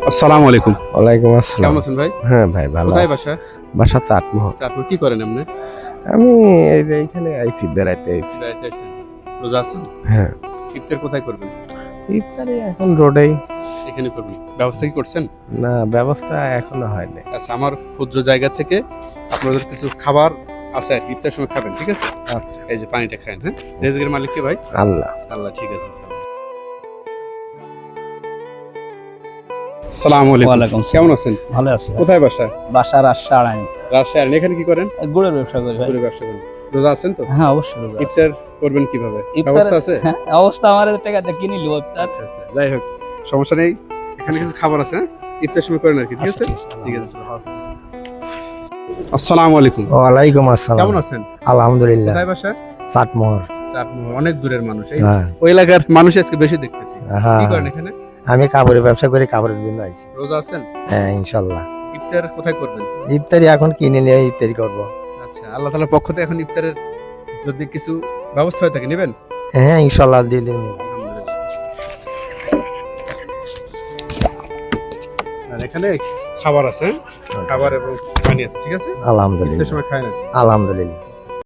আসসালামু আলাইকুম। ওয়ালাইকুম আসসালাম। কেমন আছেন ভাই? হ্যাঁ ভাই ভালো কোথায় আছি। বাসা? বাসা চাটমোহর। চাঁদপুর কি করেন আপনি? আমি এই যে এইখানে আইছি বেড়াইতে আইছি। বেড়াইতে আসছেন। রোজা আছেন? হ্যাঁ। ইফতার কোথায় করবেন? ইফতারি এখন রোডেই। এখানে করবেন। ব্যবস্থা কি করছেন? না ব্যবস্থা এখনো হয়নি। আচ্ছা, আমার ক্ষুদ্র জায়গা থেকে আপনাদের কিছু খাবার আছে আর কি, ইফতার সময় খাবেন, ঠিক আছে? আচ্ছা। এই যে পানিটা খায়েন, হ্যাঁ? রিজিকের মালিক কে ভাই? আল্লাহ। আল্লাহ, ঠিক আছে। আসসালামু আলাইকুম। ওয়ালাইকুম আসসালাম। কেমন আছেন? ভালো আছি ভাই। কোথায় বাসা? বাসা রাজশাহী। রাজশাহী। এখানে কি করেন? গুড়ের ব্যবসা করি ভাই। পুরো ব্যবসা করেন। রোজা আছেন তো? হ্যাঁ অবশ্যই রোজা আছি। ইফতার করবেন কিভাবে? ইফতার- ব্যবস্থা আছে? হ্যাঁ, অবস্থা আমার টাকা দিয়ে কিনে লিব ইফতার। আচ্ছা আচ্ছা, যাই হোক সমস্যা নেই। এখানে কিছু খাবার আছে, হ্যাঁ? ইফতার সময় করেন আর কি, ঠিক আচ্ছা, আছে? ঠিক আছে। ঠিক আছে। আসসালামু আলাইকুম। ওয়ালাইকুম আসসালাম। কেমন আছেন? আলহামদুলিল্লাহ। কোথায় বাসা? চাটমোহর। চাঁদপুর। অনেক দূরের মানুষ। এই হ্যাঁ। ওই এলাকার মানুষ আজকে বেশি দেখতেছি। হ্যাঁ। কি করেন এখানে? আমি কাপড়ের ব্যবসা করি, কাপড়ের জন্য আইছি। রোজা আছেন? হ্যাঁ ইনশাল্লাহ। ইফতার কোথায় করবেন? ইফতারি এখন কিনে নিয়ে ইফতারি করব। আচ্ছা, আল্লাহ তাআলার পক্ষ থেকে এখন ইফতারের যদি কিছু ব্যবস্থা হয়ে থাকে নেবেন? হ্যাঁ ইনশাল্লাহ দিয়ে দিন। আর এখানে খাবার আছে, হ্যাঁ? খাবার এবং পানি আছে, ঠিক আছে? আলহামদুলিল্লাহ। ইফতারের সময় খায় না। আলহামদুলিল্লাহ।